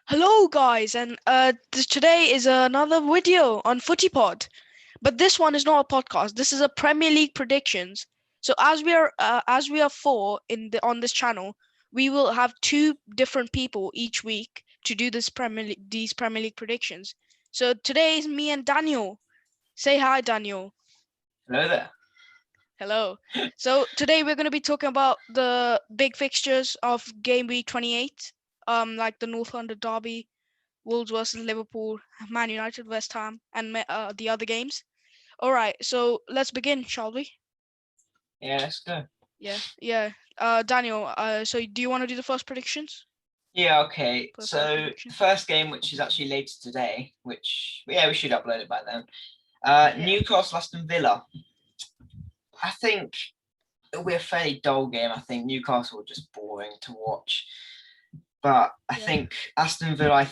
Hello, guys, and today is another video on FootyPod. But this one is not a podcast. This is a Premier League predictions. So as we are four on this channel, we will have two different people each week to do these Premier League predictions. So today is me and Daniel. Say hi, Daniel. Hello there. Hello. So today we're going to be talking about the big fixtures of Game Week 28, like the North London derby, Wolves versus Liverpool, Man United, West Ham, and the other games. All right, so let's begin, shall we? Yeah, let's go. Yeah. Daniel, so do you want to do the first predictions? Yeah, okay. For the first So prediction? the first game, which is actually later today, which we should upload it by then. Yeah. Newcastle Aston Villa. I think it'll be a fairly dull game. I think Newcastle are just boring to watch. But I Yeah. think Aston Villa,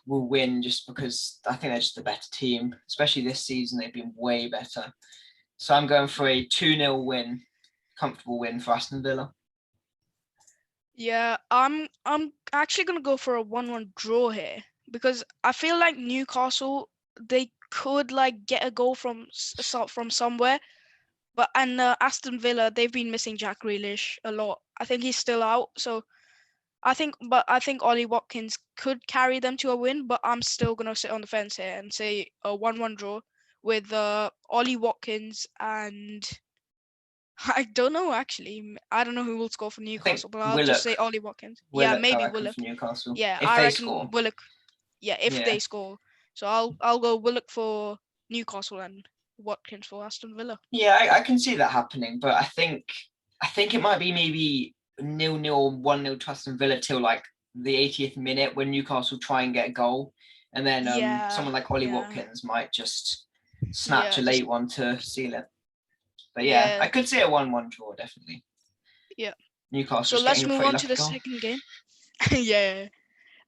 will win just because I think they're just a better team. Especially this season, they've been way better. So I'm going for a 2-0 win, comfortable win for Aston Villa. Yeah, I'm actually gonna go for a 1-1 draw here because I feel like Newcastle they could like get a goal from somewhere, but Aston Villa they've been missing Jack Grealish a lot. I think he's still out, so I think Ollie Watkins could carry them to a win, but I'm still gonna sit on the fence here and say a 1-1 draw with Ollie Watkins and I don't know actually. I don't know who will score for I think Newcastle, but I'll just Willock, say Ollie Watkins. Yeah, Willock, I maybe reckon, Willock. for Newcastle. Yeah, If I they reckon score. Willock. Yeah, if Yeah. they score. So I'll go Willock for Newcastle and Watkins for Aston Villa. Yeah, I can see that happening, but I think it might be maybe 0-0 or 1-0 to Aston Villa till like the 80th minute when Newcastle try and get a goal. And then Yeah, someone like Ollie yeah, Watkins might just snatch yeah, a just late one to seal it. But yeah, I yeah, could see a 1-1 draw, definitely. yeah. Newcastle So just let's getting a move pretty on to lucky the goal. second game. Yeah.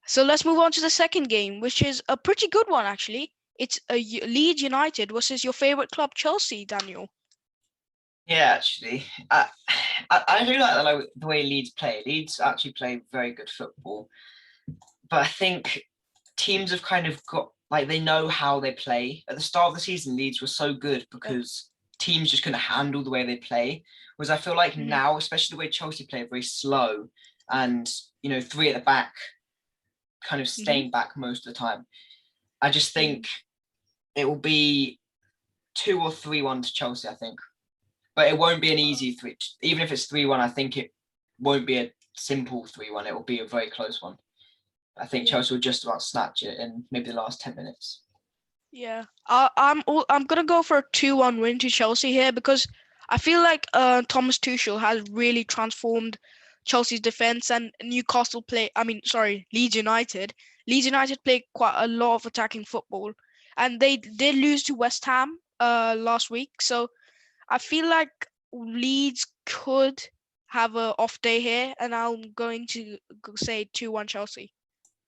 So let's move on to the second game, which is a pretty good one actually. It's Leeds United versus your favorite club, Chelsea, Daniel. Yeah, actually, I do like the way Leeds play. Leeds actually play very good football, but I think teams have kind of got like they know how they play. At the start of the season, Leeds were so good Yeah. because teams just couldn't handle the way they play. Whereas I feel like Hmm. now, especially the way Chelsea play, very slow and three at the back, kind of Hmm. staying back most of the time. I just Hmm. think it will be 2 or 3-1 to Chelsea. I think, but it won't be an easy three. Even if it's 3-1, I think it won't be a simple 3-1. It will be a very close one. I think Yeah. Chelsea will just about snatch it in maybe the last 10 minutes. Yeah. I'm gonna go for a 2-1 win to Chelsea here because I feel like Thomas Tuchel has really transformed Chelsea's defense and Newcastle play. I mean, sorry, Leeds United. Leeds United play quite a lot of attacking football, and they did lose to West Ham last week. So I feel like Leeds could have a off day here, and I'm going to say 2-1 Chelsea.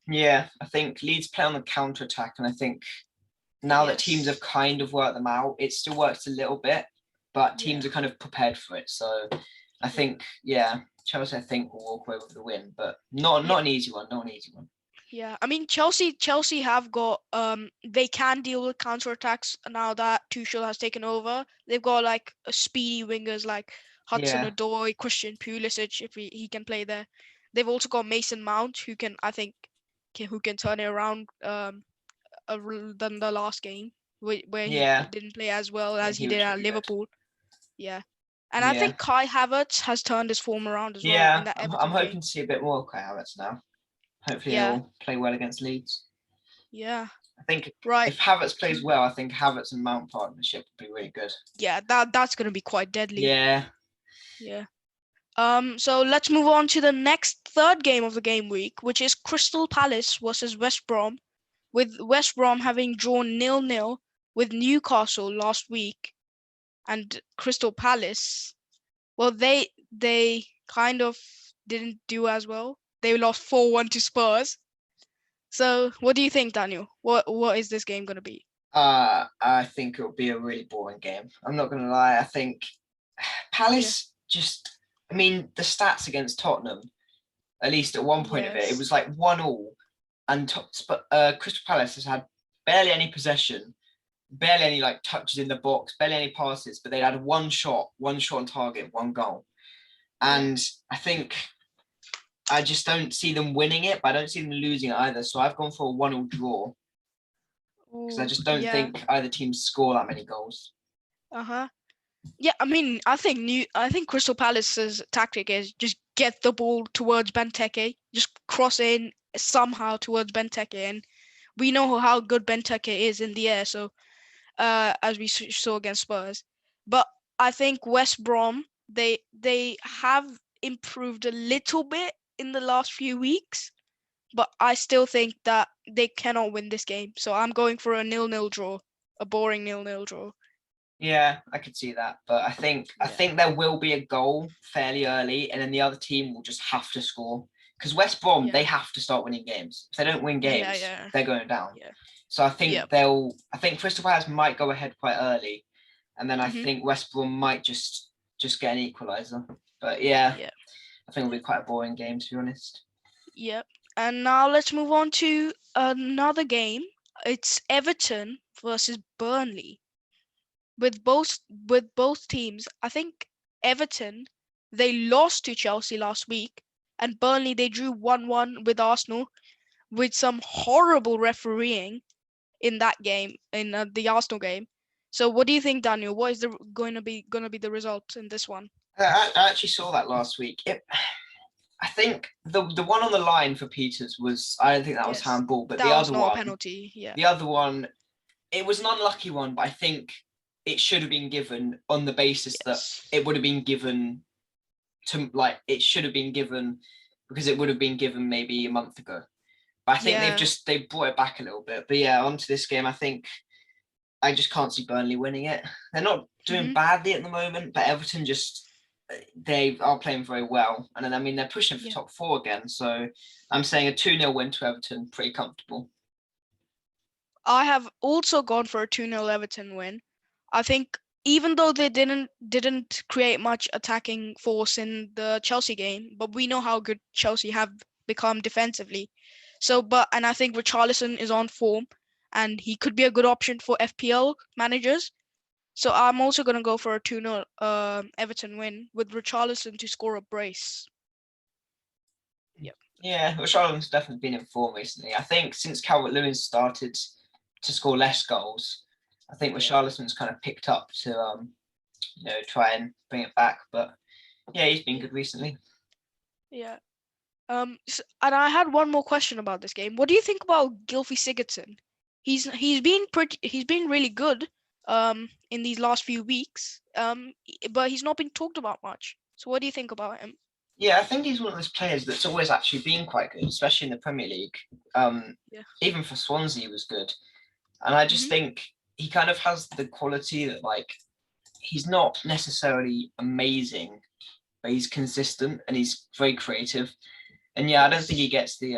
Yeah, I think Leeds play on the counter attack, and I think now that teams have Yes. kind of worked them out, it still works a little bit, but Yeah. teams are kind of prepared for it. So I Yeah. think, yeah, Chelsea I think will walk away with the win, but not Yeah. not an easy one, not an easy one. Yeah, I mean Chelsea have got they can deal with counterattacks now that Tuchel has taken over. They've got like a speedy wingers like Yeah, Hudson-Odoi, Christian Pulisic if he can play there. They've also got Mason Mount who can I think who can turn it around than the last game where he yeah, didn't play as well yeah, as he he did was at really good. Liverpool. Yeah. And I Yeah, think Kai Havertz has turned his form around as well in yeah, that I'm Everton game. hoping to see a bit more of Kai Havertz now. Hopefully Yeah. he'll play well against Leeds. Yeah. I think Right. if Havertz plays well, I think Havertz and Mount partnership would be really good. Yeah, that's going to be quite deadly. Yeah, Yeah. So let's move on to the next third game of the game week, which is Crystal Palace versus West Brom, with West Brom having drawn 0-0 with Newcastle last week, and Crystal Palace, well, they kind of didn't do as well. They lost 4-1 to Spurs. So, what do you think, Daniel? What is this game going to be? I think it'll be a really boring game. I'm not going to lie. I think Yeah. Palace just, I mean, the stats against Tottenham, at least at one point of it, it Yes. was like 1-1. and Crystal Palace has had barely any possession, barely any like touches in the box, barely any passes, but they had one shot on target, one goal. And I think I just don't see them winning it, but I don't see them losing it either. So I've gone for a 1-1 draw because I just don't think either team score that many goals. Yeah, I mean, I think Crystal Palace's tactic is just get the ball towards Benteke, just cross in somehow towards Benteke, and we know how good Benteke is in the air. So, as we saw against Spurs, but I think West Brom they have improved a little bit in the last few weeks, but I still think that they cannot win this game. So I'm going for a 0-0 draw, a boring 0-0 draw. Yeah, I could see that, but I think there will be a goal fairly early, and then the other team will just have to score because West Brom they have to start winning games. If they don't win games, they're going down. Yeah. So I think I think Crystal Palace might go ahead quite early, and then I think West Brom might just get an equaliser. But I think it'll be quite a boring game, to be honest. Yep. And now let's move on to another game. It's Everton versus Burnley. With both teams, I think Everton they lost to Chelsea last week, and Burnley they drew 1-1 with Arsenal, with some horrible refereeing in that game, in the Arsenal game. So what do you think, Daniel? What is going to be the result in this one? I actually saw that last week. I think the one on the line for Peters was, I don't think that was handball, but the other one, penalty. Yeah. The other one, it was an unlucky one, but I think it should have been given on the basis that it would have been given to, like, it should have been given because it would have been given maybe a month ago. But I think they brought it back a little bit. But onto this game, I think I just can't see Burnley winning it. They're not doing badly at the moment, but Everton they are playing very well. And then, I mean, they're pushing for top 4 again. So I'm saying a 2-0 win to Everton, pretty comfortable. I have also gone for a 2-0 Everton win. I think even though they didn't create much attacking force in the Chelsea game, but we know how good Chelsea have become defensively. So, and I think Richarlison is on form, and he could be a good option for FPL managers. So I'm also going to go for a 2-0 Everton win with Richarlison to score a brace. Yep. Yeah, Richarlison's definitely been in form recently. I think since Calvert-Lewin started to score less goals, I think Richarlison's kind of picked up to try and bring it back. But he's been good recently. Yeah. And I had one more question about this game. What do you think about Gylfi Sigurdsson? He's been really good in these last few weeks. But he's not been talked about much. So what do you think about him? Yeah, I think he's one of those players that's always actually been quite good, especially in the Premier League. Even for Swansea, he was good. And I just think he kind of has the quality that, like, he's not necessarily amazing, but he's consistent and he's very creative. And I don't think he gets the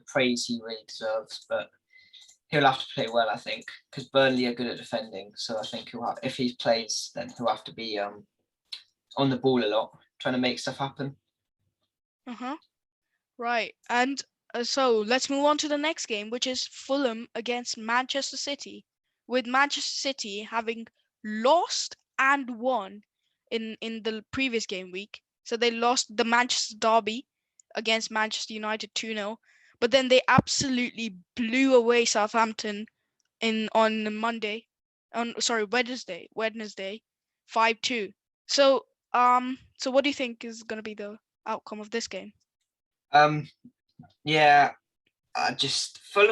praise he really deserves, but he'll have to play well, I think, because Burnley are good at defending. So I think if he plays, then he'll have to be on the ball a lot, trying to make stuff happen. Right. And so let's move on to the next game, which is Fulham against Manchester City, with Manchester City having lost and won in the previous game week. So they lost the Manchester derby against Manchester United 2-0, but then they absolutely blew away Southampton on Wednesday 5-2. So what do you think is going to be the outcome of this game? Fulham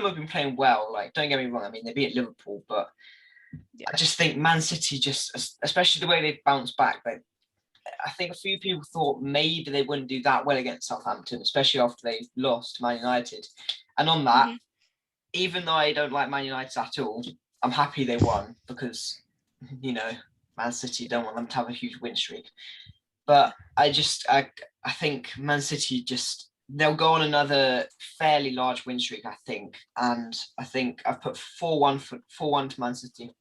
have been playing well. Like, don't get me wrong. I mean, they beat Liverpool, but I just think Man City, especially the way they've bounced back, I think a few people thought maybe they wouldn't do that well against Southampton, especially after they lost to Man United. And on that, even though I don't like Man United at all, I'm happy they won because, Man City don't want them to have a huge win streak. But I think Man City they'll go on another fairly large win streak, I think. And I think I've put 4-1 to Man City.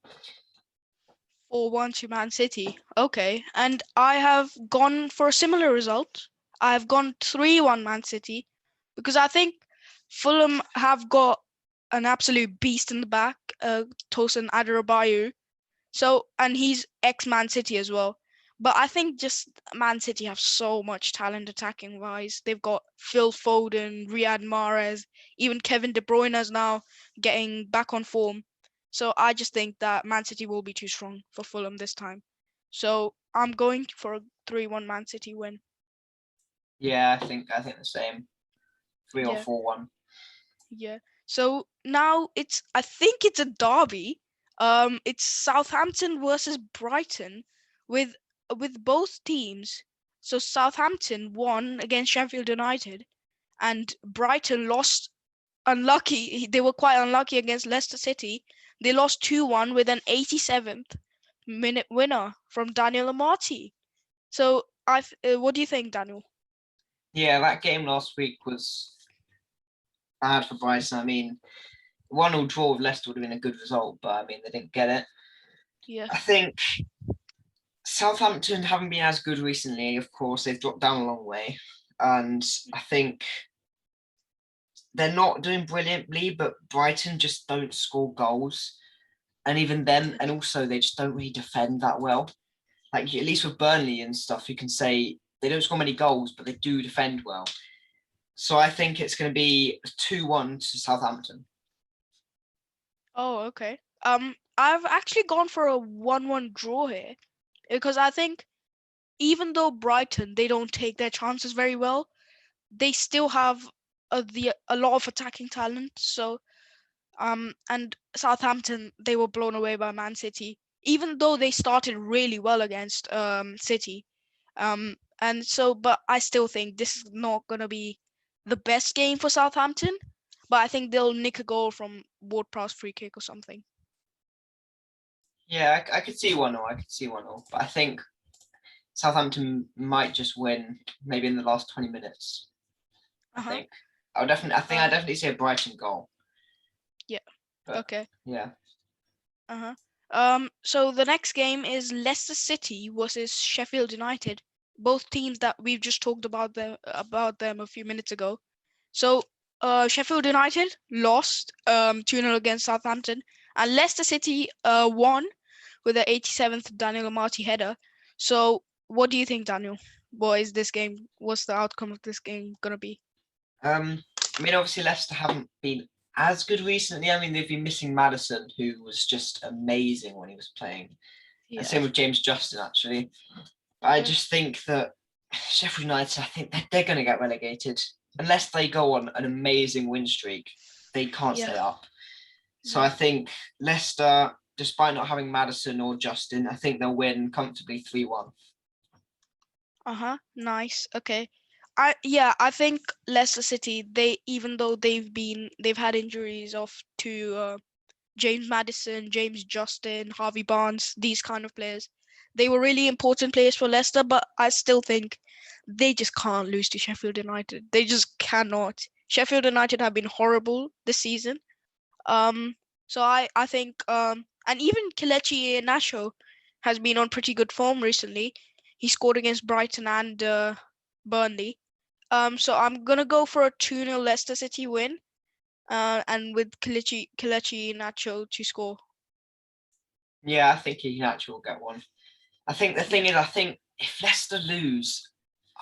4-1 to Man City. Okay. And I have gone for a similar result. I've gone 3-1 Man City because I think Fulham have got an absolute beast in the back, Tosin Adarabioyo. So, and he's ex-Man City as well. But I think just Man City have so much talent attacking wise. They've got Phil Foden, Riyad Mahrez, even Kevin De Bruyne is now getting back on form. So I just think that Man City will be too strong for Fulham this time. So I'm going for a 3-1 Man City win. Yeah, I think the same. 3 or Yeah, 4-1. yeah. So now I think it's a derby. It's Southampton versus Brighton with both teams. So Southampton won against Sheffield United and Brighton lost unlucky. They were quite unlucky against Leicester City. They lost 2-1 with an 87th minute winner from Daniel Amati. So what do you think, Daniel? Yeah, that game last week was bad for Brighton. I mean, 1-1 draw with Leicester would have been a good result, but I mean, they didn't get it. Yeah. I think Southampton haven't been as good recently, of course. They've dropped down a long way. And I think they're not doing brilliantly, but Brighton just don't score goals. And even them, and also they just don't really defend that well. Like, at least with Burnley and stuff, you can say they don't score many goals, but they do defend well. So I think it's going to be 2-1 to Southampton. Oh, okay. I've actually gone for a 1-1 draw here because I think even though Brighton they don't take their chances very well, they still have a lot of attacking talent. So and Southampton they were blown away by Man City, even though they started really well against City. And so but I still think this is not gonna be the best game for Southampton, but I think they'll nick a goal from Ward-Prowse free kick or something. Yeah, I could see 1-0. I could see 1-0. But I think Southampton might just win maybe in the last 20 minutes. I Uh-huh. think. I Uh, definitely see a Brighton goal. yeah. But Okay. yeah. Uh-huh. So the next game is Leicester City versus Sheffield United. Both teams that we've just talked about them a few minutes ago. So Sheffield United lost 2-0 against Southampton, and Leicester City won with the 87th Daniel Amati header. So what do you think, Daniel? What is this game? What's the outcome of this game gonna be? I mean, obviously Leicester haven't been as good recently. I mean, they've been missing Madison, who was just amazing when he was playing. And Yeah. same with James Justin, actually. I Yeah. just think that Sheffield United, I think they're going to get relegated. Unless they go on an amazing win streak, they can't Yeah. stay up. So Yeah. I think Leicester, despite not having Madison or Justin, I think they'll win comfortably 3-1. Uh-huh. Nice. Okay. I think Leicester City, they even though they've had injuries of to James Madison, James Justin, Harvey Barnes, these kind of players. They were really important players for Leicester, but I still think they just can't lose to Sheffield United. They just cannot. Sheffield United have been horrible this season. Um, so I think and even Kelechi Iheanacho has been on pretty good form recently. He scored against Brighton and Burnley. So I'm gonna go for a 2-0 Leicester City win. And with Kelechi Iheanacho to score. Yeah, I think he actually will get one. I think the thing Yeah. is, I think if Leicester lose,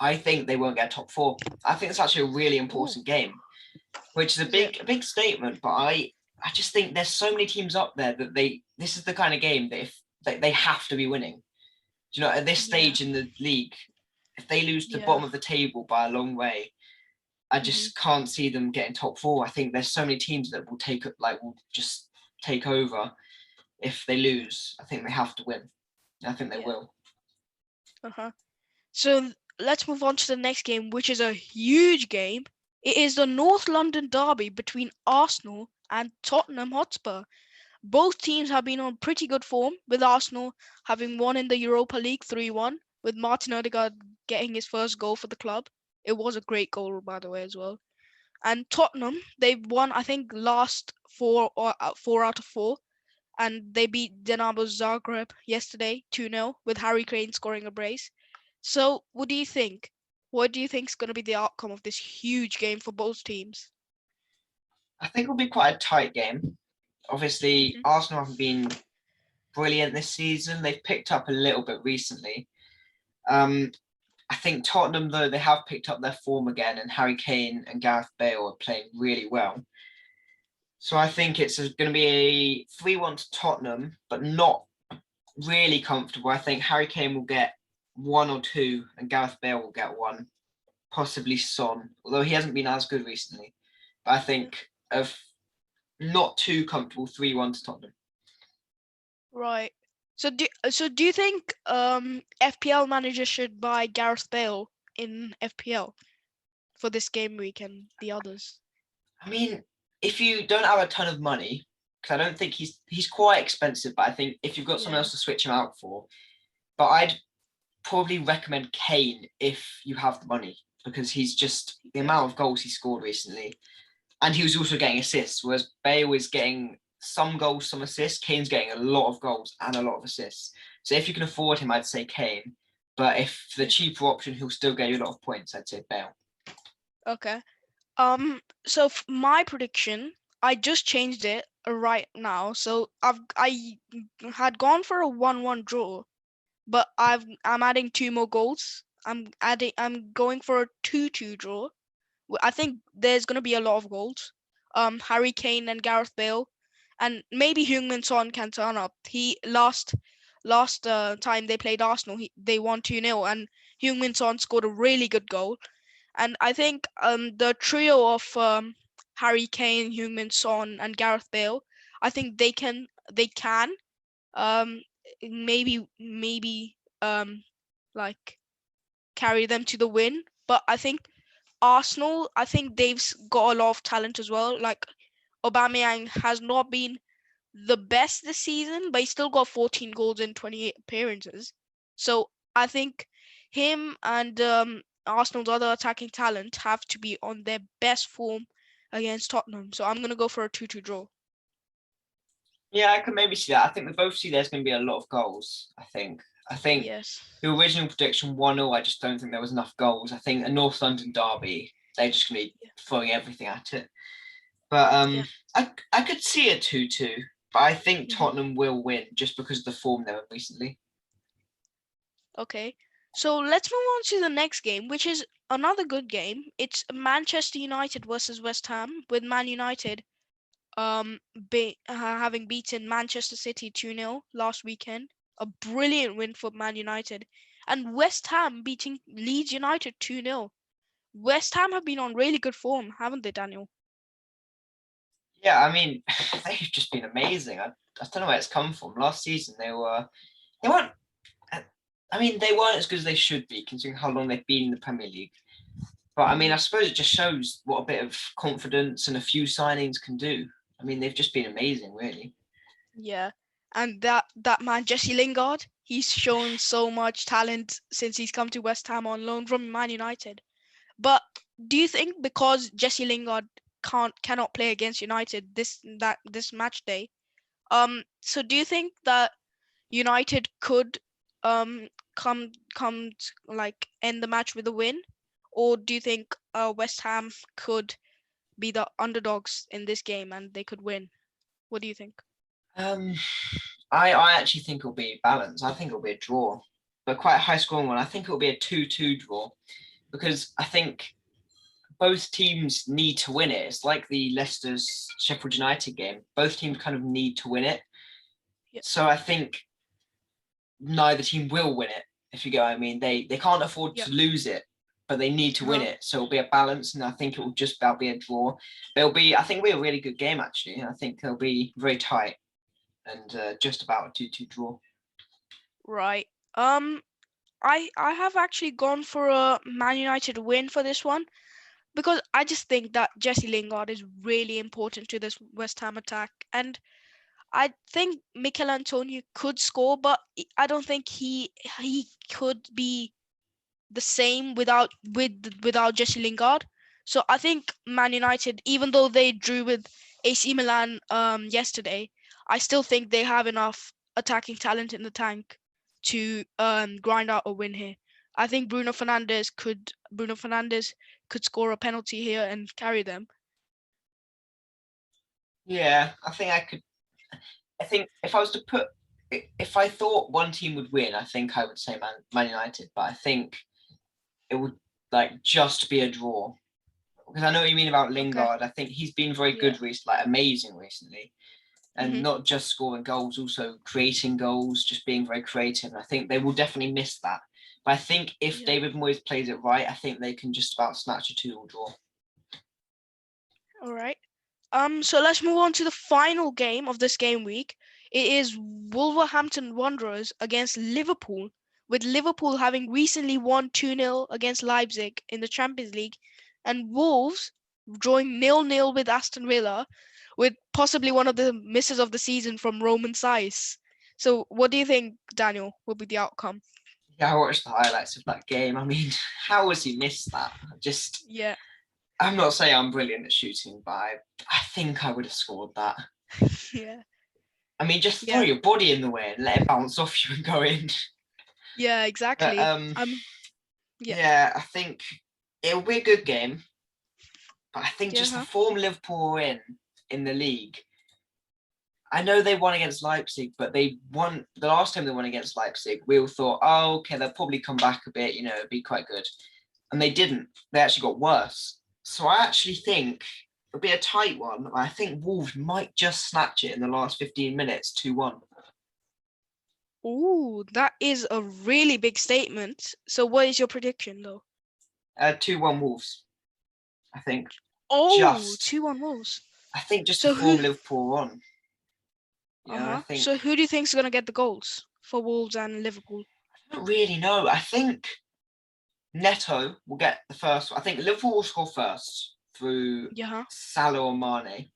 I think they won't get top four. I think it's actually a really Ooh. important game, which is Yeah. a big statement. But I just think there's so many teams up there that this is the kind of game that if they have to be winning. Do you know, at this Yeah. stage in the league, if they lose to the Yeah. bottom of the table by a long way, I Hmm. just can't see them getting top four. I think there's so many teams that will just take over if they lose. I think they have to win. I think they Yeah. will. Uh-huh. So let's move on to the next game, which is a huge game. It is the North London derby between Arsenal and Tottenham Hotspur. Both teams have been on pretty good form, with Arsenal having won in the Europa League 3-1, with Martin Odegaard getting his first goal for the club. It was a great goal, by the way, as well. And Tottenham, they've won, I think, last four out of four, and they beat Dinamo Zagreb yesterday 2-0 with Harry Kane scoring a brace. So, what do you think? What do you think is going to be the outcome of this huge game for both teams? I think it'll be quite a tight game. Obviously, Mhm. Arsenal haven't been brilliant this season. They've picked up a little bit recently. Um, I think Tottenham, though, they have picked up their form again, and Harry Kane and Gareth Bale are playing really well. So I think it's going to be a 3-1 to Tottenham, but not really comfortable. I think Harry Kane will get one or two, and Gareth Bale will get one, possibly Son, although he hasn't been as good recently. But I Yeah. think of not too comfortable 3-1 to Tottenham. Right. So do you think FPL managers should buy Gareth Bale in FPL for this game week and the others? I mean, if you don't have a ton of money, because I don't think he's quite expensive, but I think if you've got someone Yeah. else to switch him out for, but I'd probably recommend Kane if you have the money, because he's just the Yes. amount of goals he scored recently, and he was also getting assists, whereas Bale is getting some goals, some assists. Kane's getting a lot of goals and a lot of assists. So if you can afford him, I'd say Kane. But if the Yeah. cheaper option, he'll still get you a lot of points, I'd say Bale. Okay. So my prediction, I just changed it right now. So I had gone for a 1-1 draw, but I'm adding two more goals. I'm going for a 2-2 draw. I think there's going to be a lot of goals. Harry Kane and Gareth Bale, and maybe Heung-min Son can turn up. He last time they played Arsenal, they won 2-0, and Heung-min Son scored a really good goal. And I think the trio of Harry Kane, Heung-min Son, and Gareth Bale, I think they can um, maybe like carry them to the win. But I think Arsenal, I think they've got a lot of talent as well. Like Aubameyang has not been the best this season, but he still got 14 goals in 28 appearances. So I think him and Arsenal's other attacking talent have to be on their best form against Tottenham. So I'm gonna go for a 2-2 draw. Yeah, I can maybe see that. I think we both see there's going to be a lot of goals. I think Yes. the original prediction 1-0, I just don't think there was enough goals. I think a North London derby, they're just going to be Yeah. throwing everything at it. But Yeah. I could see a 2-2, but I think Hmm. Tottenham will win just because of the form they were recently. Okay. So let's move on to the next game, which is another good game. It's Manchester United versus West Ham, with Man United having beaten Manchester City 2-0 last weekend. A brilliant win for Man United. And West Ham beating Leeds United 2-0. West Ham have been on really good form, haven't they, Daniel? Yeah, I mean, they've just been amazing. I don't know where it's come from. Last season, they weren't. I mean, they weren't as good as they should be, considering how long they've been in the Premier League. But I mean, I Hmm. suppose it just shows what a bit of confidence and a few signings can do. I mean, they've just been amazing, really. Yeah. And that man Jesse Lingard, he's shown so much talent since he's come to West Ham on loan from Man United. But do you think because Jesse Lingard cannot play against United this match day, so do you think that United could um like end the match with a win, or do you think West Ham could be the underdogs in this game and they could win? What do you think? Um, I actually think it'll be balanced. I think it'll be a draw, but quite a high scoring one. I think it'll be a 2-2 draw because I think both teams need to win it. It's like the Leicester's Sheffield United game. Both teams kind of need to win it. Yeah. So I think neither team will win it, if you get what I mean. They can't afford Yeah. to lose it, but they need to win Uh-huh. it. So it'll be a balance, and I think it will just about be a draw. I think, it'll be a really good game actually. I think they'll be very tight and just about a 2-2 draw. Right. Um, I have actually gone for a Man United win for this one because I just think that Jesse Lingard is really important to this West Ham attack, and I think Mikel Antonio could score, but I don't think he could be the same without Jesse Lingard. So I think Man United, even though they drew with AC Milan yesterday, I still think they have enough attacking talent in the tank to grind out a win here. I think Bruno Fernandes could score a penalty here and carry them. Yeah, I think I could. I think if I was to put, if I thought one team would win, I think I would say Man United. But I think it would like just be a draw because I know what you mean about Okay. Lingard. I think he's been very Yeah. good recently, like amazing recently, and Mm-hmm. not just scoring goals, also creating goals, just being very creative. And I think they will definitely miss that. But I think if Yeah. David Moyes plays it right, I think they can just about snatch a 2-2 draw. All right. So let's move on to the final game of this game week. It is Wolverhampton Wanderers against Liverpool, with Liverpool having recently won 2-0 against Leipzig in the Champions League, and Wolves drawing 0-0 with Aston Villa, with possibly one of the misses of the season from Roman Saiz. So what do you think, Daniel, will be the outcome? Yeah, I watched the highlights of that game. I mean, how has he missed that? Yeah. I'm not saying I'm brilliant at shooting, but I think I would have scored that. Yeah. I mean, just throw Yeah. your body in the way and let it bounce off you and go in. Yeah, But exactly. Yeah. yeah, I think it'll be a good game. But I think Yeah, just the huh? form Liverpool are in the league. I know they won against Leipzig, but they won the last time they won against Leipzig. We all thought, oh, okay, they'll probably come back a bit, it'd be quite good. And they didn't. They actually got worse. So I actually think it'll be a tight one. I think Wolves might just snatch it in the last 15 minutes, 2-1. Ooh, that is a really big statement. So what is your prediction though? 2-1 Wolves, I think. Oh, Just, 2-1 Wolves. I think just the So who form Liverpool are on. I uh-huh. think, So who do you think's gonna get the goals for Wolves and Liverpool? I don't really know. I think Neto will get the first one. I think Liverpool will score first through Yeah, huh? Salah or Mane.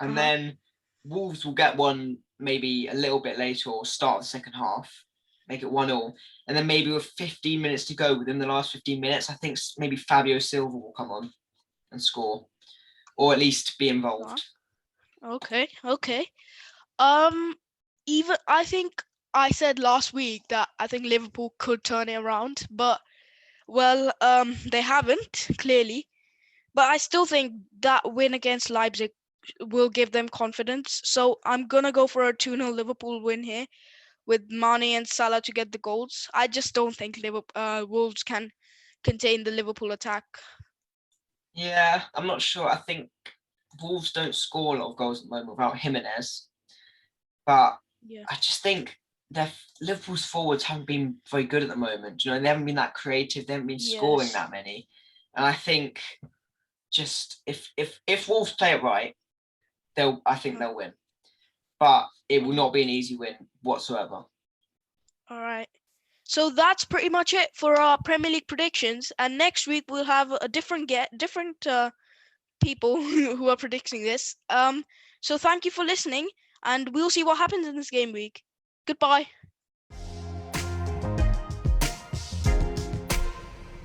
And Uh-huh. then Wolves will get one maybe a little bit later or start the second half, make it 1-1. And then maybe with 15 minutes to go within the last 15 minutes, I think maybe Fabio Silva will come on and score or at least be Uh, involved. okay, okay. Um even I think I said last week that I think Liverpool could turn it around, but well, they haven't, clearly. But I still think that win against Leipzig will give them confidence. So I'm gonna go for a 2-0 Liverpool win here with Mane and Salah to get the goals. I just don't think Wolves can contain the Liverpool attack. Yeah, I'm not sure. I think Wolves don't score a lot of goals at the moment without Jimenez, but Yeah. I just think their Liverpool's forwards haven't been very good at the moment. They haven't been that creative. They haven't been scoring Yes. that many, and I think just if Wolves play it right, I think Uh-huh. they'll win, but it will Uh-huh. not be an easy win whatsoever. All right. So that's pretty much it for our Premier League predictions. And next week we'll have a different people who are predicting this. So thank you for listening, and we'll see what happens in this game week. Goodbye.